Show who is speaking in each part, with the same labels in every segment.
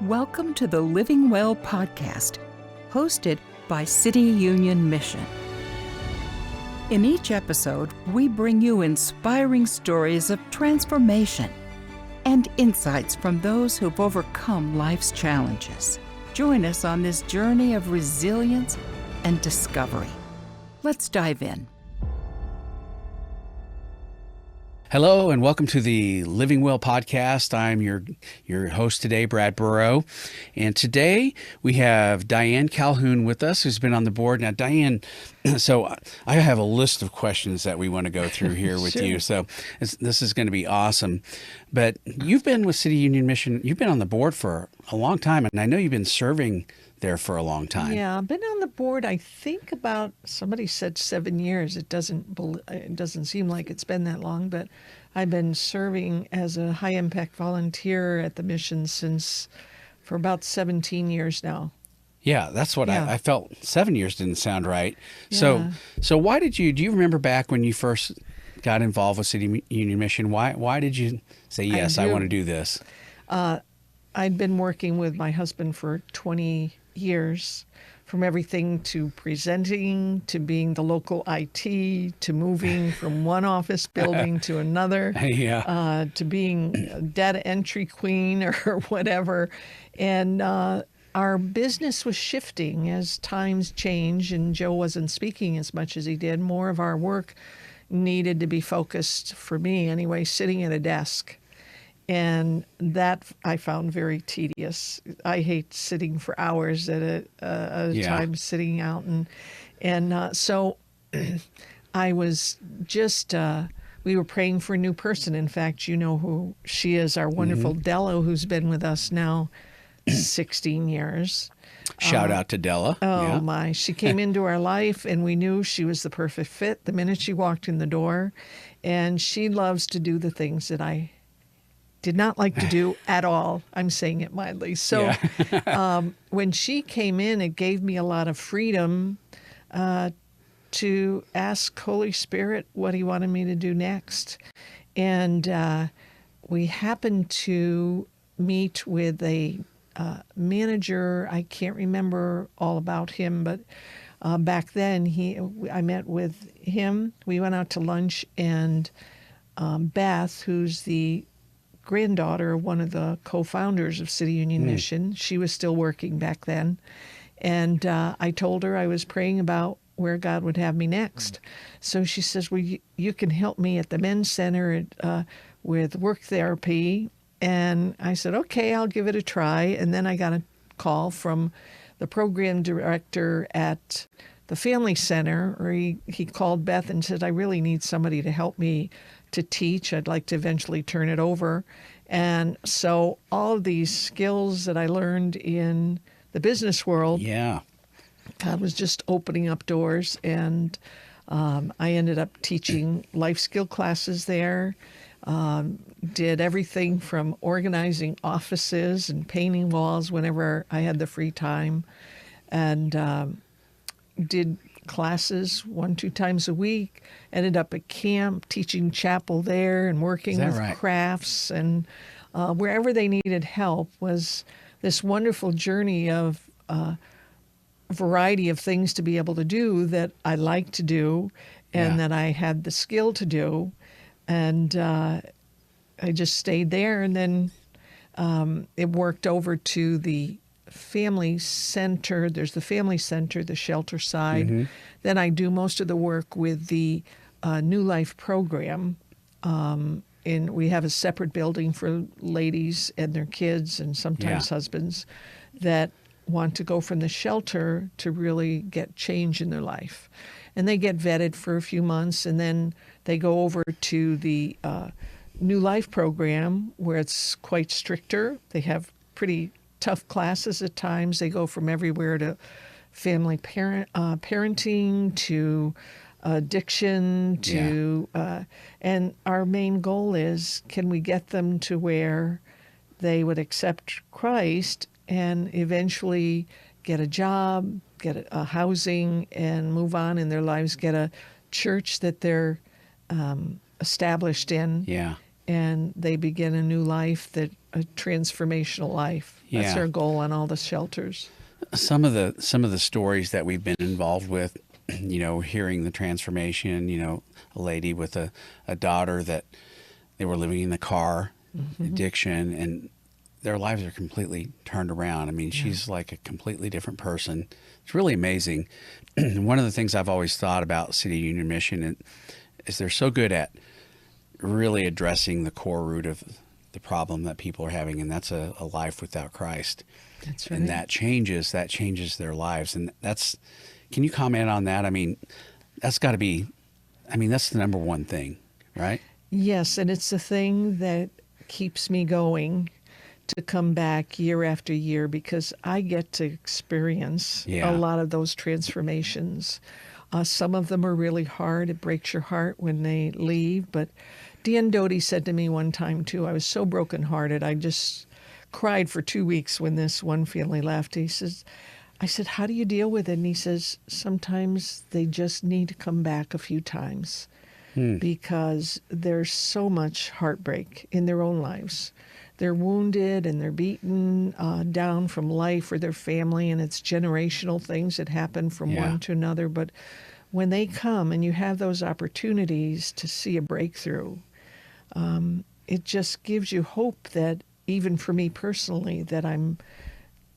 Speaker 1: Welcome to the Living Well podcast, hosted by City Union Mission. In each episode, we bring you inspiring stories of transformation and insights from those who've overcome life's challenges. Join us on this journey of resilience and discovery. Let's dive in.
Speaker 2: Hello and welcome to the Living Well podcast. I'm your host today, Brad Burrow. And today we have Diane Calhoun with us, who's been on the board. Now, Diane, so I have a list of questions that we want to go through here with
Speaker 3: Sure.
Speaker 2: you. So this is going to be awesome. But you've been with City Union Mission, you've been on the board for a long time, and I know you've been serving there for a long time.
Speaker 3: Yeah, I've been on the board, I think about, somebody said 7 years. It doesn't seem like it's been that long, but I've been serving as a high-impact volunteer at the mission for about 17 years now.
Speaker 2: Yeah, that's what
Speaker 3: Yeah.
Speaker 2: I felt. 7 years didn't sound right.
Speaker 3: Yeah.
Speaker 2: So why do you remember back when you first got involved with City Union Mission? Why did you say, yes, I
Speaker 3: do.
Speaker 2: want to do this?
Speaker 3: I'd been working with my husband for 20 years, from everything to presenting, to being the local IT, to moving from one office building to another,
Speaker 2: Yeah.
Speaker 3: to being a data entry queen or whatever. And our business was shifting as times change, and Joe wasn't speaking as much as he did. More of our work needed to be focused, for me anyway, sitting at a desk. And that I found very tedious. I hate sitting for hours at a time, sitting out. And so I was just, we were praying for a new person. In fact, you know who she is, our wonderful Della, who's been with us now 16 years.
Speaker 2: Shout out to Della.
Speaker 3: Oh,
Speaker 2: Yeah.
Speaker 3: my. She came into our life, and we knew she was the perfect fit the minute she walked in the door. And she loves to do the things that I did not like to do at all. I'm saying it mildly. So when she came in, it gave me a lot of freedom to ask Holy Spirit what he wanted me to do next. And we happened to meet with a manager. I can't remember all about him, but back then I met with him. We went out to lunch, and Beth, who's the granddaughter of one of the co-founders of City Union Mission, she was still working back then. And I told her I was praying about where God would have me next. So she says, well, you can help me at the men's center with work therapy. And I said, okay, I'll give it a try. And then I got a call from the program director at the family center, or he called Beth and said, I really need somebody to help me to teach. I'd like to eventually turn it over. And so all of these skills that I learned in the business world, God was just opening up doors. And I ended up teaching life skill classes there, did everything from organizing offices and painting walls whenever I had the free time, and did classes 1-2 times a week, ended up at camp teaching chapel there and working with crafts, and wherever they needed help was this wonderful journey of variety of things to be able to do that I like to do and that I had the skill to do. And I just stayed there, and then it worked over to the family center. There's the family center, the shelter side. Then I do most of the work with the New Life program. And we have a separate building for ladies and their kids, and sometimes husbands, that want to go from the shelter to really get change in their life. And they get vetted for a few months, and then they go over to the New Life program, where it's quite stricter. They have pretty tough classes at times. They go from everywhere to family parenting to addiction to and our main goal is, can we get them to where they would accept Christ and eventually get a job, get a housing, and move on in their lives, get a church that they're established in, and they begin a new life, a transformational life. That's
Speaker 2: Yeah.
Speaker 3: our goal on all the shelters.
Speaker 2: Some of the stories that we've been involved with, hearing the transformation, a lady with a daughter that they were living in the car, addiction, and their lives are completely turned around. I mean, she's like a completely different person. It's really amazing. One of the things I've always thought about City Union Mission is they're so good at really addressing the core root of the problem that people are having, and that's a life without Christ.
Speaker 3: That's right.
Speaker 2: And that changes their lives. And can you comment on that? I mean, that's got to be, that's the number one thing, right?
Speaker 3: Yes, and it's the thing that keeps me going to come back year after year, because I get to experience a lot of those transformations. Some of them are really hard. It breaks your heart when they leave. But Dan Doty said to me one time, too, I was so brokenhearted. I just cried for 2 weeks when this one family left. I said, how do you deal with it? And he says, sometimes they just need to come back a few times because there's so much heartbreak in their own lives. They're wounded and they're beaten down from life or their family, and it's generational things that happen from one to another. But when they come and you have those opportunities to see a breakthrough, it just gives you hope that, even for me personally, that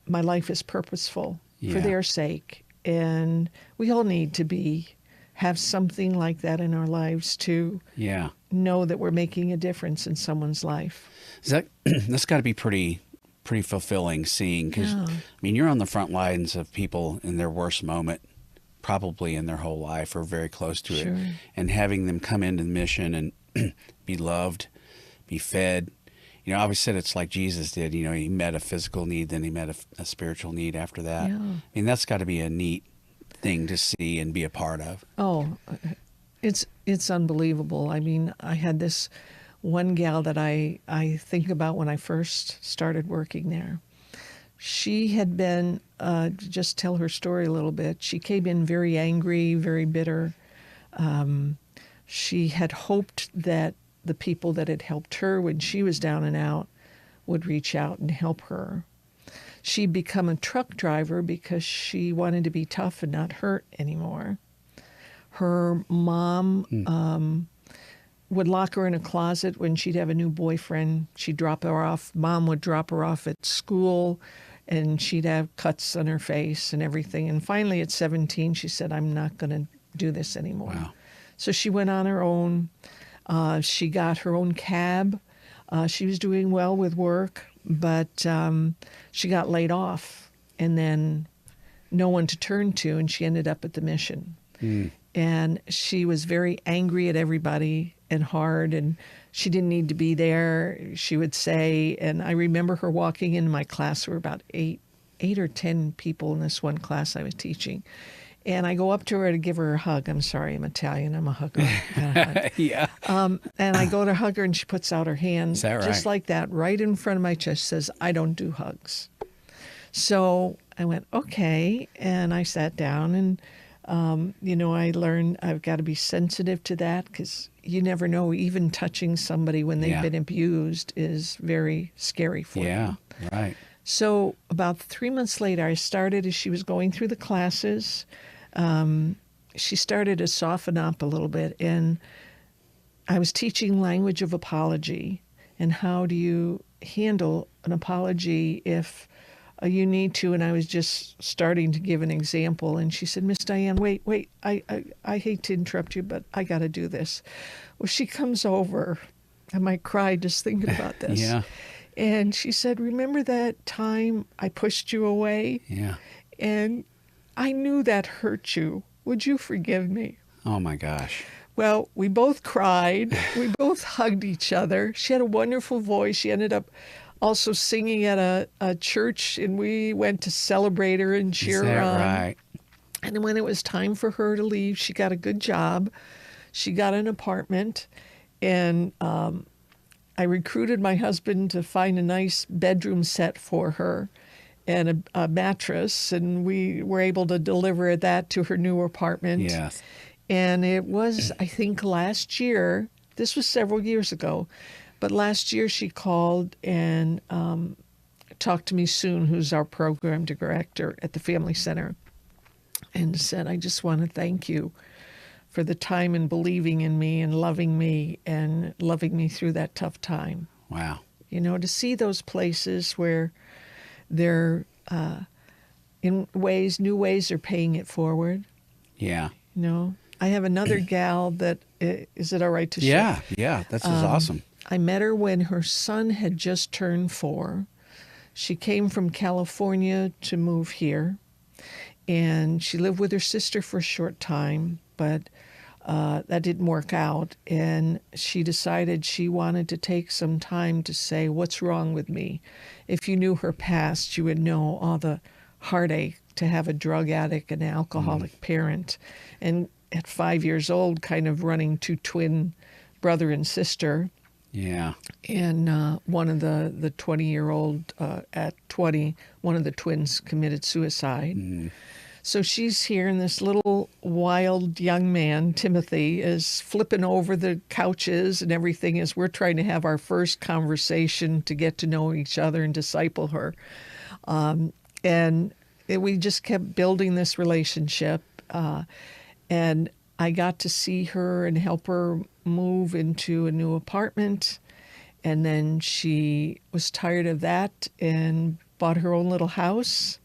Speaker 3: my life is purposeful for their sake. And we all need to have something like that in our lives to know that we're making a difference in someone's life.
Speaker 2: That's got to be pretty fulfilling, seeing, because you're on the front lines of people in their worst moment, probably in their whole life, or very close to it, and having them come into the mission and be loved, be fed. I always said it's like Jesus did. He met a physical need, then he met a spiritual need after that. That's got to be a neat thing to see and be a part of.
Speaker 3: Oh, it's unbelievable. I had this one gal that I think about when I first started working there. She had been, just tell her story a little bit. She came in very angry, very bitter. She had hoped that the people that had helped her when she was down and out would reach out and help her. She'd become a truck driver because she wanted to be tough and not hurt anymore. Her mom would lock her in a closet when she'd have a new boyfriend. She'd drop her off. Mom would drop her off at school, and she'd have cuts on her face and everything. And finally, at 17, she said, I'm not going to do this anymore.
Speaker 2: Wow.
Speaker 3: So she went on her own. She got her own cab. She was doing well with work, but she got laid off, and then no one to turn to, and she ended up at the mission. And she was very angry at everybody and hard, and she didn't need to be there, she would say. And I remember her walking into my class. There were about eight or 10 people in this one class I was teaching. And I go up to her to give her a hug. I'm sorry, I'm Italian. I'm a hugger.
Speaker 2: Yeah.
Speaker 3: And I go to hug her, and she puts out her hand,
Speaker 2: Is that right?
Speaker 3: just like that, right in front of my chest, says, I don't do hugs. So I went, okay. And I sat down, and, I learned I've got to be sensitive to that, because you never know, even touching somebody when they've been abused is very scary for them.
Speaker 2: Yeah, right.
Speaker 3: So about 3 months later, I started, as she was going through the classes, she started to soften up a little bit. And I was teaching language of apology, and how do you handle an apology if you need to. And I was just starting to give an example. And she said, Miss Diane, wait, I hate to interrupt you, but I got to do this. Well, she comes over. I might cry just thinking about this.
Speaker 2: Yeah.
Speaker 3: And she said, remember that time I pushed you away?
Speaker 2: Yeah.
Speaker 3: And I knew that hurt you. Would you forgive me?
Speaker 2: Oh, my gosh.
Speaker 3: Well, we both cried. We both hugged each other. She had a wonderful voice. She ended up also singing at a church, and we went to celebrate her and cheer her on.
Speaker 2: Right?
Speaker 3: And when it was time for her to leave, she got a good job. She got an apartment, and I recruited my husband to find a nice bedroom set for her and a mattress, and we were able to deliver that to her new apartment.
Speaker 2: Yes.
Speaker 3: And it was, I think, last year, this was several years ago, But last year she called and talked to me soon, who's our program director at the Family Center, and said, I just want to thank you for the time and believing in me and loving me through that tough time.
Speaker 2: Wow.
Speaker 3: You know, to see those places where they're, in ways, new ways are paying it forward.
Speaker 2: Yeah.
Speaker 3: You know, I have another gal that, is it all right to share?
Speaker 2: Yeah. That's awesome.
Speaker 3: I met her when her son had just turned 4. She came from California to move here, and she lived with her sister for a short time, but that didn't work out. And she decided she wanted to take some time to say, what's wrong with me? If you knew her past, you would know all the heartache to have a drug addict and alcoholic parent. And at 5 years old, kind of running 2 twin brother and sister.
Speaker 2: Yeah.
Speaker 3: And one of the 20-year-old, at 20, one of the twins committed suicide.
Speaker 2: Mm.
Speaker 3: So she's here, and this little wild young man, Timothy, is flipping over the couches and everything as we're trying to have our first conversation to get to know each other and disciple her. We just kept building this relationship. And I got to see her and help her move into a new apartment. And then she was tired of that and bought her own little house.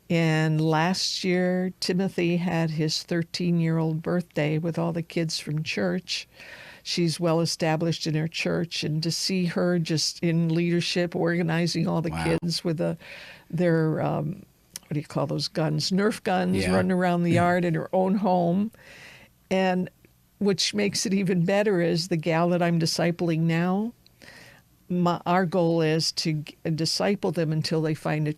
Speaker 3: And last year, Timothy had his 13-year-old birthday with all the kids from church. She's well established in her church, and to see her just in leadership, organizing all the kids with their, what do you call those guns? Nerf guns, running around the yard in her own home. And which makes it even better is the gal that I'm discipling now, our goal is to disciple them until they find a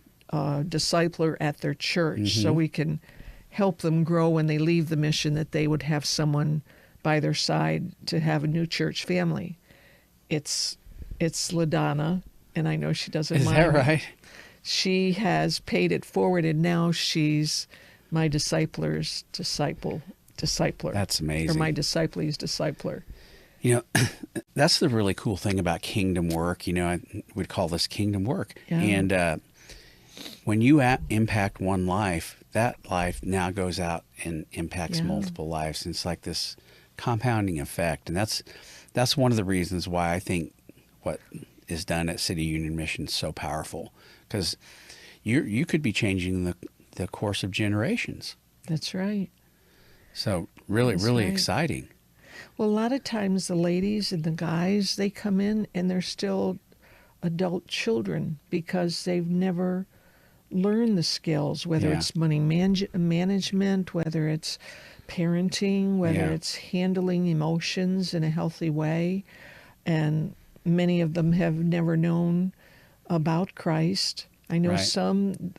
Speaker 3: discipler at their church, so we can help them grow when they leave the mission, that they would have someone by their side to have a new church family. It's LaDonna, and I know she doesn't mind.
Speaker 2: Is that right?
Speaker 3: She has paid it forward, and now she's my discipler's discipler.
Speaker 2: That's amazing.
Speaker 3: Or my disciplee's discipler.
Speaker 2: You know, that's the really cool thing about kingdom work. You know, we'd call this kingdom work.
Speaker 3: Yeah.
Speaker 2: And when you impact one life, that life now goes out and impacts multiple lives. And it's like this compounding effect. And that's one of the reasons why I think what is done at City Union Mission is so powerful. Because you could be changing the course of generations.
Speaker 3: That's right.
Speaker 2: So really exciting.
Speaker 3: Well, a lot of times the ladies and the guys, they come in and they're still adult children because they've never learned the skills, whether it's money management, whether it's parenting, whether it's handling emotions in a healthy way. And many of them have never known about Christ. I know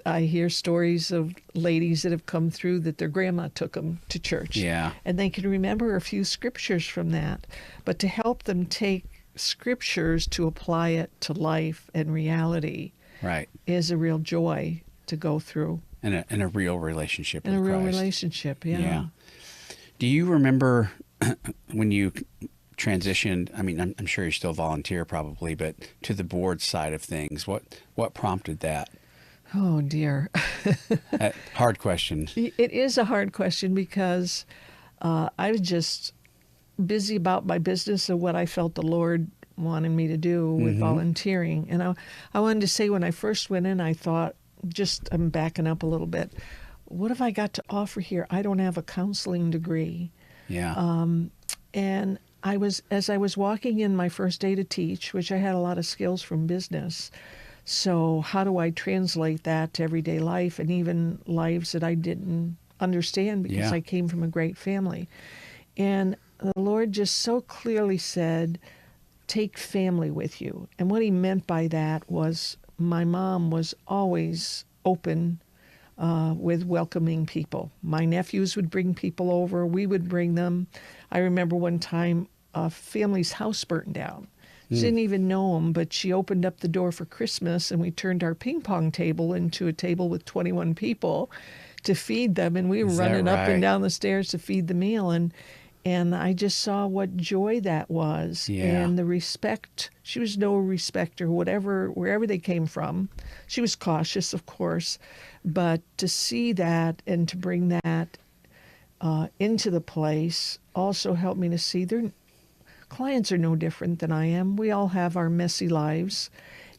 Speaker 3: I hear stories of ladies that have come through that their grandma took them to church.
Speaker 2: Yeah.
Speaker 3: And they can remember a few scriptures from that. But to help them take scriptures to apply it to life and reality is a real joy to go through.
Speaker 2: And a real relationship with
Speaker 3: Christ. And a real relationship, yeah.
Speaker 2: Do you remember when you transitioned, I mean, I'm sure you still volunteer probably, but to the board side of things, what prompted that?
Speaker 3: Oh, dear.
Speaker 2: Hard question.
Speaker 3: It is a hard question because I was just busy about my business and what I felt the Lord wanted me to do with volunteering. And I wanted to say when I first went in, I thought, I'm backing up a little bit. What have I got to offer here? I don't have a counseling degree.
Speaker 2: Yeah.
Speaker 3: And as I was walking in my first day to teach, which I had a lot of skills from business. So how do I translate that to everyday life and even lives that I didn't understand because I came from a great family? And the Lord just so clearly said, take family with you. And what he meant by that was my mom was always open with welcoming people. My nephews would bring people over. We would bring them. I remember one time a family's house burnt down. She didn't even know them, but she opened up the door for Christmas, and we turned our ping pong table into a table with 21 people to feed them, and we were running up and down the stairs to feed the meal. And And I just saw what joy that was,
Speaker 2: Yeah.
Speaker 3: and the respect. She was no respecter, wherever they came from. She was cautious, of course, but to see that and to bring that into the place also helped me to see their clients are no different than I am. We all have our messy lives,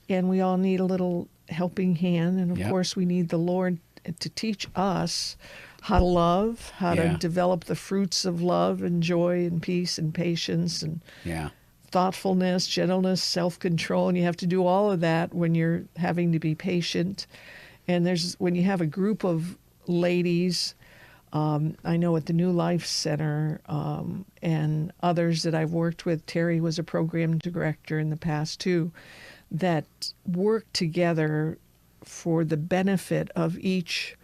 Speaker 3: and we all need a little helping hand. And of
Speaker 2: Yep.
Speaker 3: course, we need the Lord to teach us how to love, how
Speaker 2: Yeah.
Speaker 3: to develop the fruits of love and joy and peace and patience and
Speaker 2: Yeah.
Speaker 3: thoughtfulness, gentleness, self-control. And you have to do all of that when you're having to be patient. And when you have a group of ladies, I know at the New Life Center and others that I've worked with, Terry was a program director in the past too, that work together for the benefit of each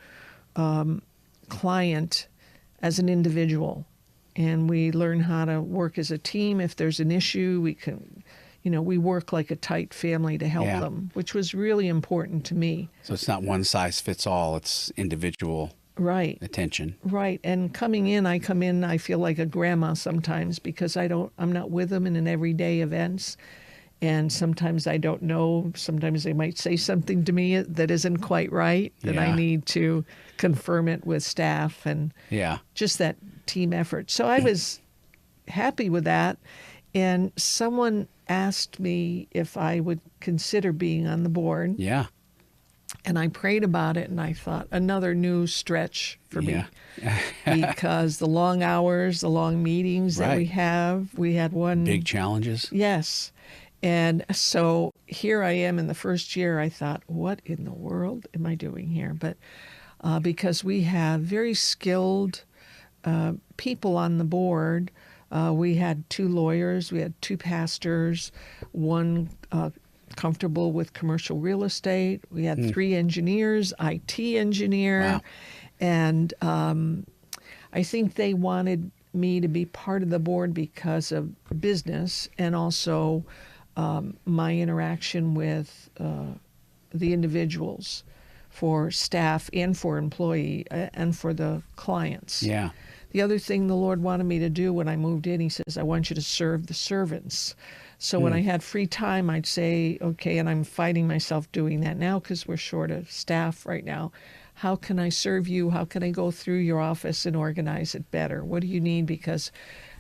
Speaker 3: client as an individual. And we learn how to work as a team. If there's an issue, we work like a tight family to help
Speaker 2: Yeah.
Speaker 3: them, which was really important to me.
Speaker 2: So it's not one size fits all. It's individual
Speaker 3: Right.
Speaker 2: attention.
Speaker 3: Right. And I come in, I feel like a grandma sometimes because I'm not with them in everyday events. And sometimes I don't know. Sometimes they might say something to me that isn't quite right, that I
Speaker 2: Yeah.
Speaker 3: need to confirm it with staff and
Speaker 2: Yeah.
Speaker 3: just that team effort. So I was happy with that. And someone asked me if I would consider being on the board.
Speaker 2: Yeah.
Speaker 3: And I prayed about it, and I thought, another new stretch for me. Because the long hours, the long meetings that we had one.
Speaker 2: Big challenges.
Speaker 3: Yes. And so here I am in the first year. I thought, what in the world am I doing here? But because we have very skilled people on the board, we had 2 lawyers, we had 2 pastors, one comfortable with commercial real estate. We had 3 engineers, IT engineer.
Speaker 2: Wow.
Speaker 3: And I think they wanted me to be part of the board because of business and also my interaction with the individuals, for staff and for employee and for the clients.
Speaker 2: Yeah.
Speaker 3: The other thing the Lord wanted me to do when I moved in, he says, I want you to serve the servants. So when I had free time, I'd say, okay, and I'm fighting myself doing that now because we're short of staff right now. How can I serve you? How can I go through your office and organize it better? What do you need? Because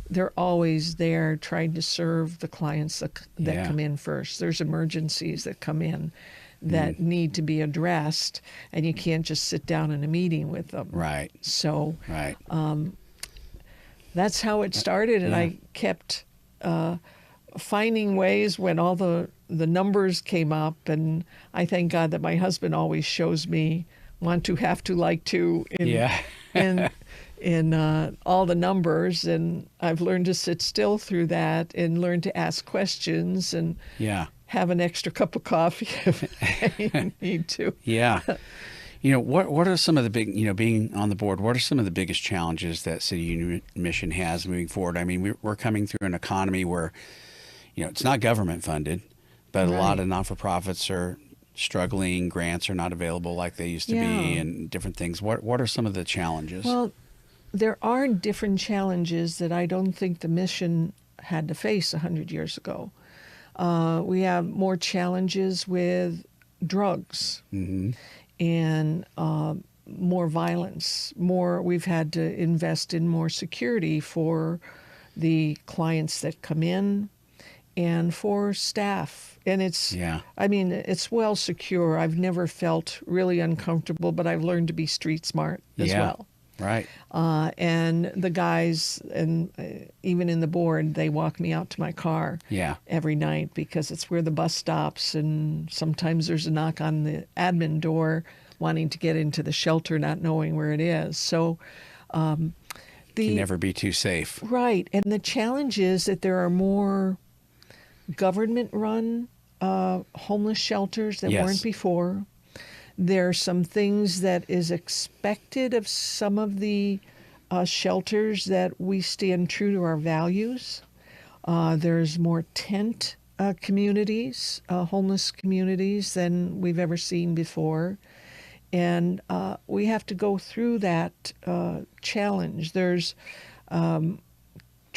Speaker 3: they're always there trying to serve the clients that come in first. There's emergencies that come in that need to be addressed, and you can't just sit down in a meeting with them.
Speaker 2: Right.
Speaker 3: So
Speaker 2: Right.
Speaker 3: that's how it started, and I kept finding ways when all the numbers came up, and I thank God that my husband always shows me want to, have to, like to in all the numbers, and I've learned to sit still through that and learn to ask questions and have an extra cup of coffee if I need to.
Speaker 2: Yeah. What are some of the big, being on the board, what are some of the biggest challenges that City Union Mission has moving forward? I mean, we're coming through an economy where, it's not government funded, but a lot of not-for-profits are struggling. Grants are not available like they used to be, and different things. What are some of the challenges?
Speaker 3: Well, there are different challenges that I don't think the mission had to face 100 years ago. We have more challenges with drugs and more violence. We've had to invest in more security for the clients that come in and for staff. And it's well secure. I've never felt really uncomfortable, but I've learned to be street smart as well.
Speaker 2: Right.
Speaker 3: And the guys, and even in the board, they walk me out to my car every night because it's where the bus stops. And sometimes there's a knock on the admin door wanting to get into the shelter, not knowing where it is. So
Speaker 2: can never be too safe.
Speaker 3: Right. And the challenge is that there are more government-run homeless shelters that weren't before. There are some things that is expected of some of the shelters that we stand true to our values. There's more tent communities, homeless communities, than we've ever seen before. And we have to go through that challenge. There's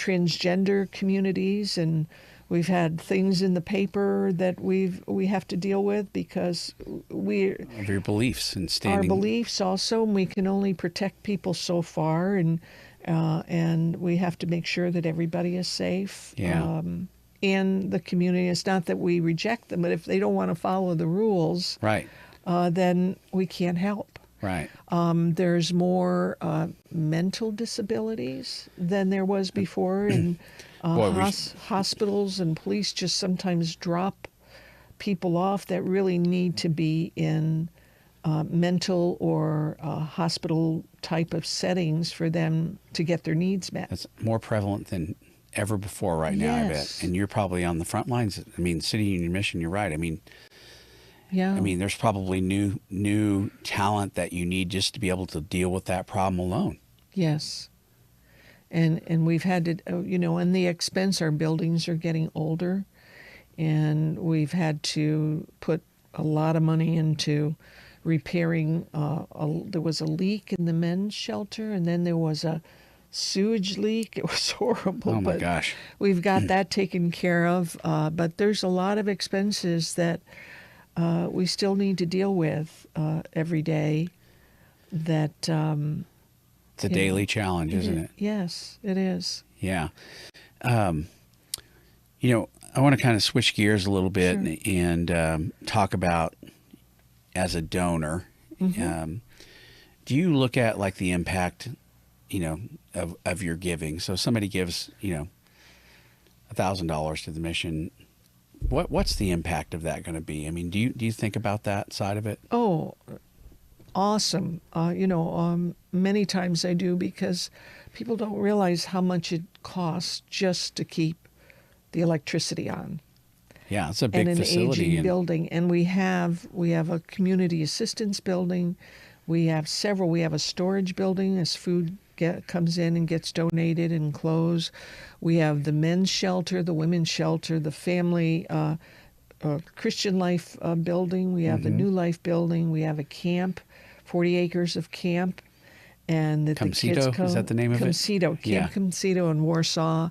Speaker 3: transgender communities, and we've had things in the paper that we have to deal with because
Speaker 2: Of your beliefs and standing.
Speaker 3: our beliefs also, and we can only protect people so far, and we have to make sure that everybody is safe.
Speaker 2: Yeah.
Speaker 3: In the community, it's not that we reject them, but if they don't want to follow the rules,
Speaker 2: Right.
Speaker 3: then we can't help.
Speaker 2: Right.
Speaker 3: There's more mental disabilities than there was before, and
Speaker 2: Boy,
Speaker 3: hospitals and police just sometimes drop people off that really need to be in mental or hospital type of settings for them to get their needs met.
Speaker 2: That's more prevalent than ever before right now, I bet.
Speaker 3: Yes.
Speaker 2: And you're probably on the front lines. I mean, City Union Mission, you're right.
Speaker 3: Yeah.
Speaker 2: I mean, there's probably new talent that you need just to be able to deal with that problem alone.
Speaker 3: Yes. And we've had to, and the expense, our buildings are getting older, and we've had to put a lot of money into repairing. There was a leak in the men's shelter, and then there was a sewage leak. It was horrible.
Speaker 2: Oh, my
Speaker 3: but
Speaker 2: gosh.
Speaker 3: We've got that taken care of. But there's a lot of expenses that we still need to deal with every day. That
Speaker 2: It's a daily challenge, isn't it?
Speaker 3: Yes, it is.
Speaker 2: Yeah. I want to kind of switch gears a little bit
Speaker 3: Sure.
Speaker 2: and talk about as a donor.
Speaker 3: Mm-hmm.
Speaker 2: Do you look at like the impact, of your giving? So somebody gives, $1,000 to the mission. What's the impact of that going to be? I mean, do you think about that side of it?
Speaker 3: Oh, awesome. Many times I do, because people don't realize how much it costs just to keep the electricity on.
Speaker 2: Yeah, it's a big
Speaker 3: and an
Speaker 2: facility.
Speaker 3: aging
Speaker 2: And
Speaker 3: building. And we have a community assistance building. We have several. We have a storage building as food comes in and gets donated and clothes. We have the men's shelter, the women's shelter, the family Christian Life building. We have the New Life building. We have a camp, 40 acres of camp. And that the kids
Speaker 2: Comcedo?
Speaker 3: come.
Speaker 2: Is that the name of it?
Speaker 3: Comcedo,
Speaker 2: Yeah.
Speaker 3: Camp Comcedo in Warsaw.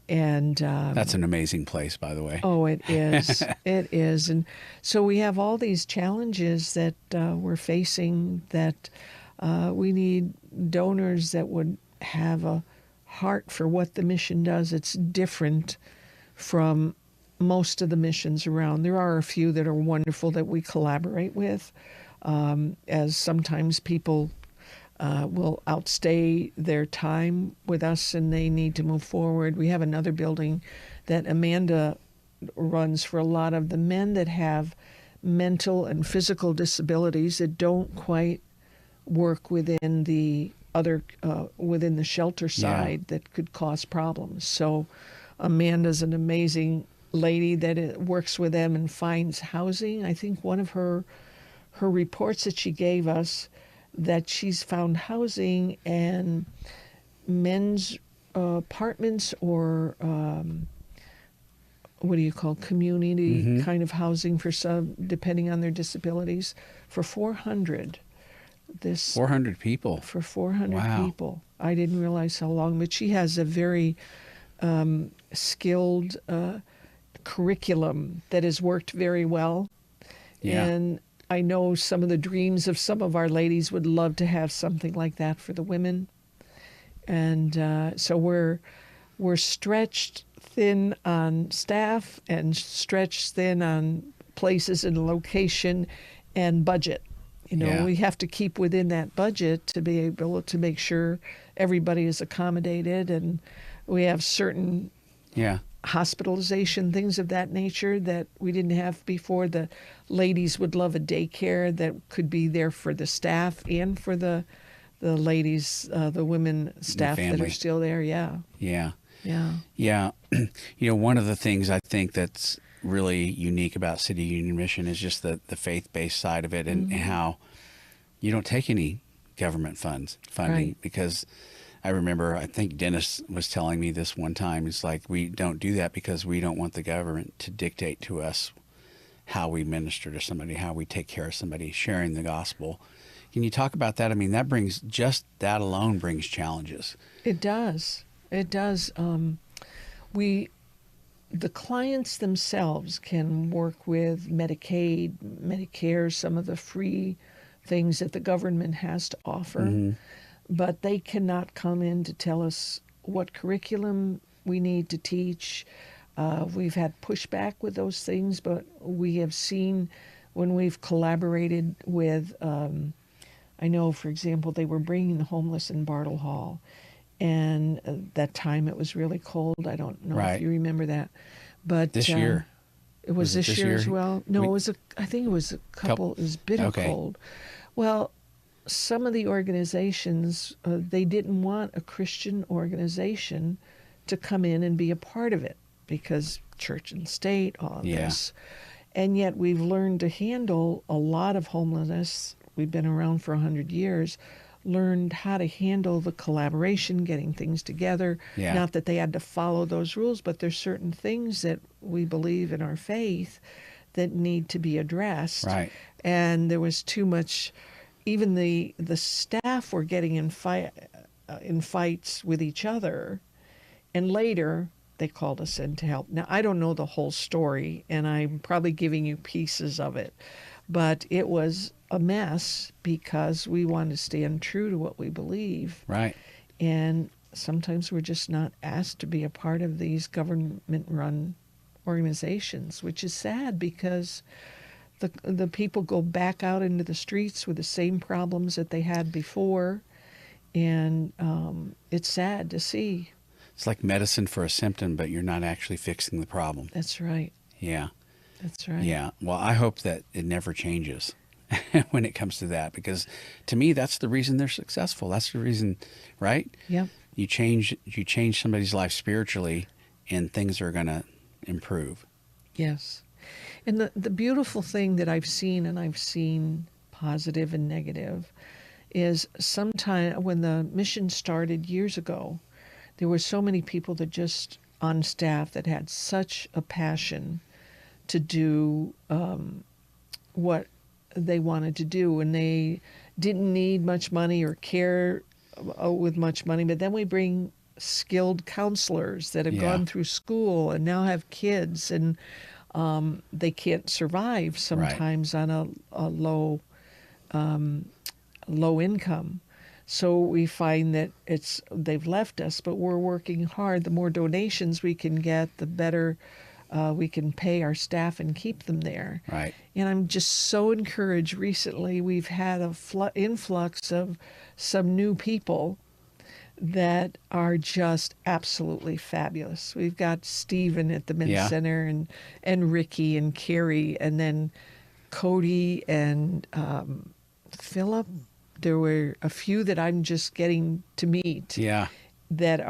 Speaker 3: And
Speaker 2: that's an amazing place, by the way.
Speaker 3: oh, it is. It is. And so we have all these challenges that we're facing, that we need donors that would have a heart for what the mission does. It's different from most of the missions around. There are a few that are wonderful that we collaborate with, as sometimes people will outstay their time with us and they need to move forward. We have another building that Amanda runs for a lot of the men that have mental and physical disabilities that don't quite work within the other within the shelter side that could cause problems. So Amanda's an amazing lady that works with them and finds housing. I think one of her reports that she gave us, that she's found housing and men's apartments, or what do you call, community kind of housing for some, depending on their disabilities, for 400.
Speaker 2: 400 people.
Speaker 3: For 400
Speaker 2: Wow.
Speaker 3: people. I didn't realize how long, but she has a very skilled curriculum that has worked very well.
Speaker 2: Yeah.
Speaker 3: And I know some of the dreams of some of our ladies would love to have something like that for the women. And so we're stretched thin on staff and stretched thin on places and location and budget.
Speaker 2: Yeah.
Speaker 3: We have to keep within that budget to be able to make sure everybody is accommodated, and we have certain hospitalization, things of that nature that we didn't have before. The ladies would love a daycare that could be there for the staff and for the ladies, the women staff that are still there. Yeah.
Speaker 2: Yeah.
Speaker 3: Yeah.
Speaker 2: Yeah. One of the things I think that's really unique about City Union Mission is just the faith-based side of it, and how you don't take any government funding,
Speaker 3: Right.
Speaker 2: because I remember, I think Dennis was telling me this one time, it's like, we don't do that because we don't want the government to dictate to us how we minister to somebody, how we take care of somebody, sharing the gospel. Can you talk about that? I mean, that alone brings challenges.
Speaker 3: It does. it does. The clients themselves can work with Medicaid, Medicare, some of the free things that the government has to offer, but they cannot come in to tell us what curriculum we need to teach. We've had pushback with those things, but we have seen when we've collaborated with, I know, for example, they were bringing the homeless in Bartle Hall. And that time it was really cold. I don't know if you remember that. But
Speaker 2: this year.
Speaker 3: It was this year as well? No, I think it was a couple, it was bitter cold. Well, some of the organizations, they didn't want a Christian organization to come in and be a part of it because church and state, all of this. And yet we've learned to handle a lot of homelessness. We've been around for 100 years, learned how to handle the collaboration, getting things together. Not that they had to follow those rules, but there's certain things that we believe in our faith that need to be addressed. And there was too much, even the staff were getting in fights with each other, and later they called us in to help. Now, I don't know the whole story, and I'm probably giving you pieces of it, but it was a mess because we want to stand true to what we believe. And sometimes we're just not asked to be a part of these government-run organizations, which is sad because the people go back out into the streets with the same problems that they had before, and it's sad to see.
Speaker 2: It's like medicine for a symptom, but you're not actually fixing the problem.
Speaker 3: That's right. That's right.
Speaker 2: Yeah. Well, I hope that it never changes when it comes to that, because to me, that's the reason they're successful. That's the reason, right? You change somebody's life spiritually, and things are going to improve.
Speaker 3: Yes. And the beautiful thing that I've seen, and I've seen positive and negative, is sometime when the mission started years ago, there were so many people that just on staff that had such a passion to do what they wanted to do, and they didn't need much money or care with much money. But then we bring skilled counselors that have gone through school and now have kids, and they can't survive sometimes on a low income. So we find that they've left us, but we're working hard. The more donations we can get, the better we can pay our staff and keep them there. And I'm just so encouraged. Recently, we've had a influx of some new people that are just absolutely fabulous. We've got Stephen at the Men's Center, and Ricky and Carrie, and then Cody and Philip. There were a few that I'm just getting to meet. That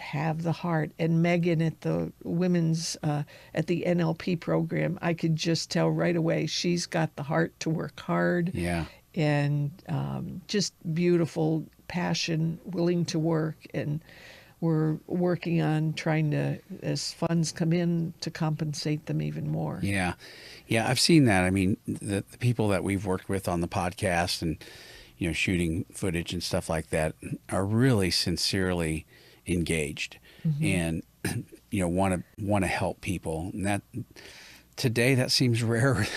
Speaker 3: have the heart. And Megan at the women's, at the NLP program, I could just tell right away she's got the heart to work hard. And just beautiful passion, willing to work. And we're working on trying to, as funds come in, to compensate them even more.
Speaker 2: Yeah, I've seen that. I mean, the people that we've worked with on the podcast and shooting footage and stuff like that are really sincerely engaged and want to help people. And that today, that seems rare.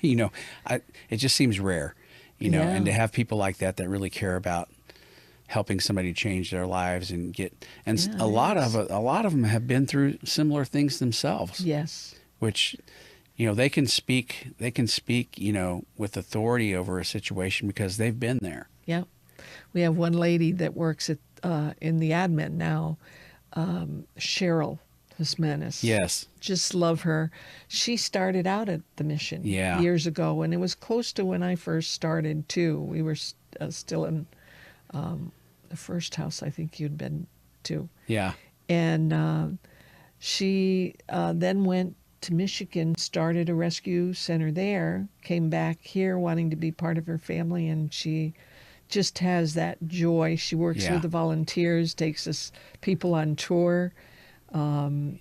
Speaker 2: It just seems rare, and to have people like that really care about helping somebody change their lives and a lot of them have been through similar things themselves. Which they can speak with authority over a situation because they've been there.
Speaker 3: We have one lady that works at in the admin now, Cheryl Jimenez. Just love her. She started out at the mission years ago, and it was close to when I first started too. We were still in the first house I think you'd been to. And she then went to Michigan, started a rescue center there, came back here wanting to be part of her family, and she just has that joy. She works with the volunteers, takes us people on tour. And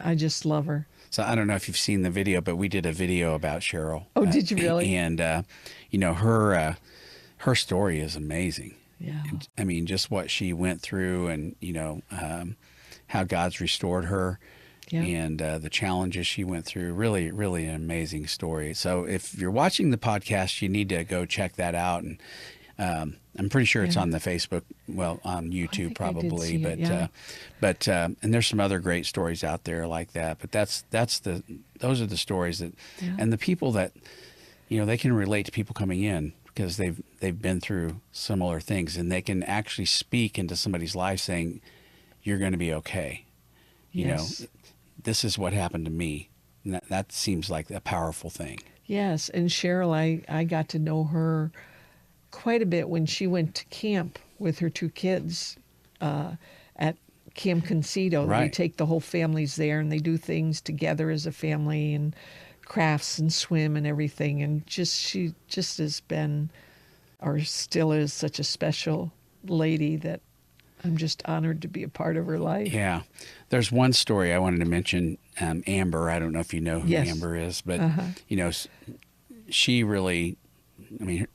Speaker 3: I just love her.
Speaker 2: So I don't know if you've seen the video, but we did a video about Cheryl.
Speaker 3: Oh, did you really?
Speaker 2: And her story is amazing.
Speaker 3: Yeah.
Speaker 2: I mean, just what she went through, and how God's restored her,
Speaker 3: Yeah.
Speaker 2: and the challenges she went through. Really, really an amazing story. So if you're watching the podcast, you need to go check that out. And I'm pretty sure it's
Speaker 3: Yeah.
Speaker 2: on the Facebook, on YouTube
Speaker 3: think I did
Speaker 2: probably,
Speaker 3: see it, yeah.
Speaker 2: but and there's some other great stories out there like that. But those are the stories that,
Speaker 3: Yeah.
Speaker 2: and the people that, they can relate to people coming in because they've been through similar things, and they can actually speak into somebody's life saying, "You're going to be okay."
Speaker 3: Yes.
Speaker 2: This is what happened to me. And that seems like a powerful thing.
Speaker 3: Yes. And Cheryl, I got to know her quite a bit when she went to camp with her two kids at Camp Concedo. They
Speaker 2: Right.
Speaker 3: take the whole families there, and they do things together as a family, and crafts and swim and everything. And she just has been, or still is, such a special lady that I'm just honored to be a part of her life.
Speaker 2: Yeah. There's one story I wanted to mention. Amber, I don't know if you know who
Speaker 3: Yes.
Speaker 2: Amber is, but,
Speaker 3: Uh-huh.
Speaker 2: She really,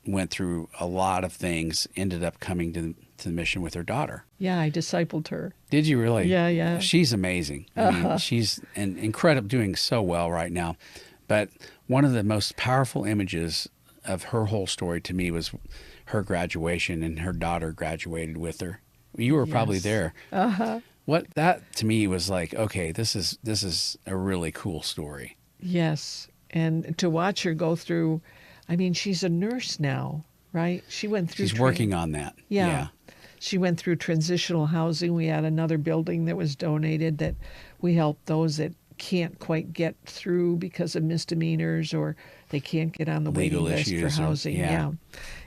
Speaker 2: went through a lot of things, ended up coming to the mission with her daughter.
Speaker 3: Yeah, I discipled her.
Speaker 2: Did you really?
Speaker 3: Yeah, yeah.
Speaker 2: She's amazing. I mean, she's incredible, doing so well right now. But one of the most powerful images of her whole story to me was her graduation, and her daughter graduated with her. You were probably
Speaker 3: Yes.
Speaker 2: there.
Speaker 3: Uh-huh.
Speaker 2: What that to me was like, okay, this is a really cool story.
Speaker 3: Yes. And to watch her go through, I mean, she's a nurse now, right? She went through.
Speaker 2: She's working on that.
Speaker 3: Yeah. She went through transitional housing. We had another building that was donated that we help those that can't quite get through because of misdemeanors, or they can't get on the
Speaker 2: Legal
Speaker 3: waiting list for
Speaker 2: issues or-
Speaker 3: housing.
Speaker 2: yeah.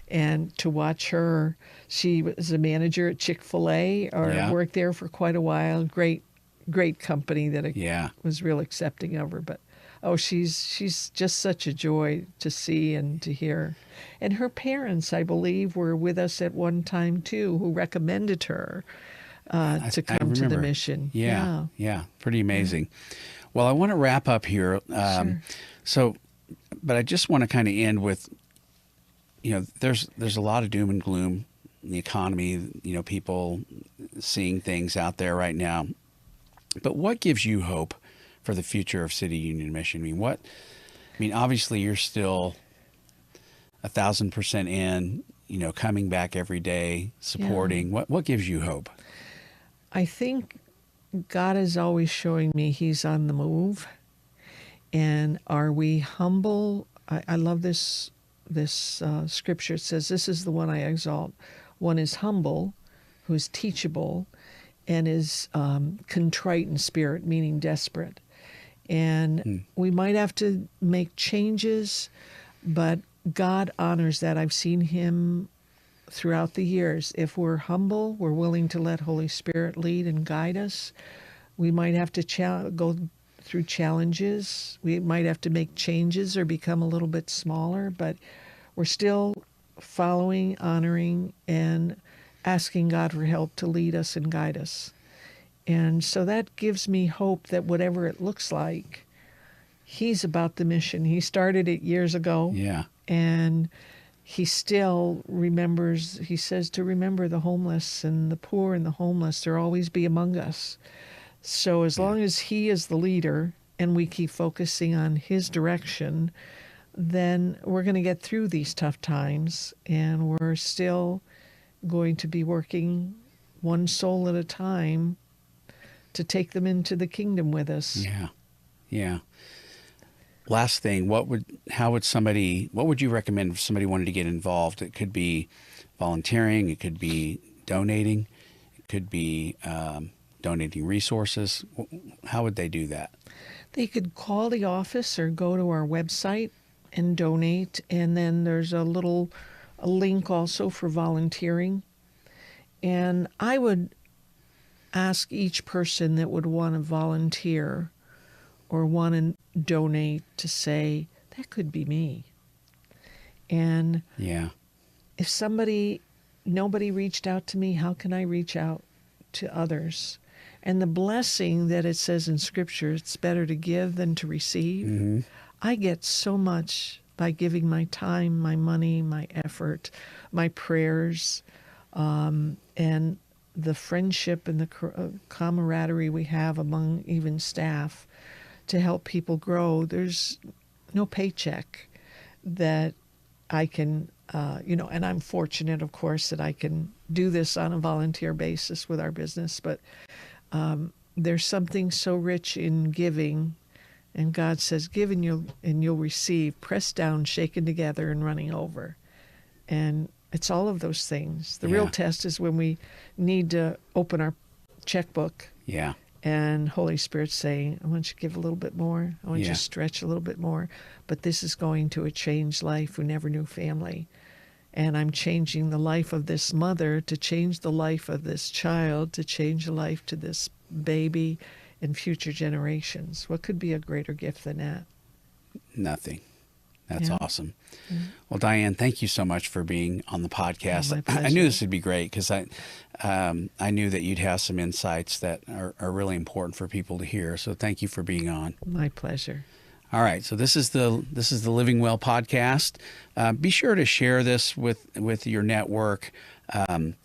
Speaker 3: And to watch her, she was a manager at Chick-fil-A, or
Speaker 2: Yeah.
Speaker 3: worked there for quite a while. Great company that
Speaker 2: Yeah.
Speaker 3: was real accepting of her. But she's just such a joy to see and to hear. And her parents, I believe, were with us at one time too, who recommended her to
Speaker 2: I
Speaker 3: come to the
Speaker 2: remember.
Speaker 3: mission.
Speaker 2: Yeah. Pretty amazing. Well, I want to wrap up here.
Speaker 3: Sure.
Speaker 2: So, but I just want to kind of end with, there's a lot of doom and gloom in the economy, people seeing things out there right now. But what gives you hope for the future of City Union Mission? Obviously you're still 1,000% in, coming back every day, supporting. What gives you hope?
Speaker 3: I think God is always showing me He's on the move. And are we humble? I love this scripture. It says, "This is the one I exalt. One is humble, who is teachable, and is contrite in spirit," meaning desperate. And we might have to make changes, but God honors that. I've seen Him throughout the years. If we're humble, we're willing to let Holy Spirit lead and guide us. We might have to go through challenges. We might have to make changes or become a little bit smaller, but we're still following, honoring, and asking God for help to lead us and guide us. And so that gives me hope that whatever it looks like, He's about the mission. He started it years ago.
Speaker 2: Yeah.
Speaker 3: And He still remembers. He says to remember the homeless and the poor and the homeless. They'll always be among us. So as long as He is the leader and we keep focusing on His direction, then we're going to get through these tough times, and we're still going to be working one soul at a time to take them into the kingdom with us.
Speaker 2: Yeah. Last thing, what would you recommend if somebody wanted to get involved? It could be volunteering, it could be donating, it could be donating resources. How would they do that?
Speaker 3: They could call the office or go to our website and donate. And then there's a link also for volunteering. And I would ask each person that would want to volunteer or want to donate to say, that could be me. And if nobody reached out to me, how can I reach out to others? And the blessing that it says in Scripture, it's better to give than to receive.
Speaker 2: Mm-hmm.
Speaker 3: I get so much by giving my time, my money, my effort, my prayers. and the friendship and the camaraderie we have among even staff to help people grow. There's no paycheck that I can, and I'm fortunate, of course, that I can do this on a volunteer basis with our business, but there's something so rich in giving, and God says, give and you'll receive, pressed down, shaken together, and running over. And it's all of those things. The real test is when we need to open our checkbook.
Speaker 2: Yeah.
Speaker 3: And Holy Spirit saying, I want you to give a little bit more. I want you to stretch a little bit more. But this is going to a changed life who never knew family. And I'm changing the life of this mother to change the life of this child, to change the life to this baby and future generations. What could be a greater gift than that?
Speaker 2: Nothing. That's awesome. Mm-hmm. Well, Diane, thank you so much for being on the podcast.
Speaker 3: My pleasure.
Speaker 2: I knew this would be great because I knew that you'd have some insights that are really important for people to hear. So thank you for being on.
Speaker 3: My pleasure.
Speaker 2: All right, so this is the Living Well podcast. Be sure to share this with your network,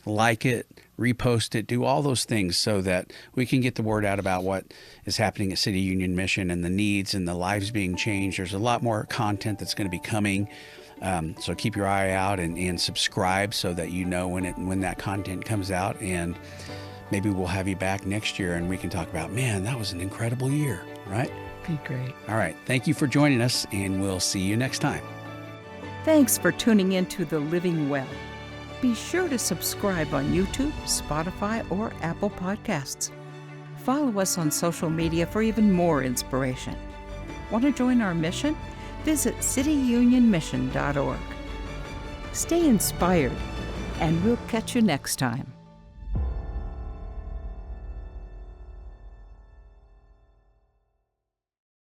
Speaker 2: like it, repost it, do all those things so that we can get the word out about what is happening at City Union Mission and the needs and the lives being changed. There's a lot more content that's going to be coming, so keep your eye out and subscribe so that you know when that content comes out. And maybe we'll have you back next year and we can talk about, man, that was an incredible year, right?
Speaker 3: Be great.
Speaker 2: All right. Thank you for joining us, and we'll see you next time.
Speaker 1: Thanks for tuning in to The Living Well. Be sure to subscribe on YouTube, Spotify, or Apple Podcasts. Follow us on social media for even more inspiration. Want to join our mission? Visit cityunionmission.org. Stay inspired, and we'll catch you next time.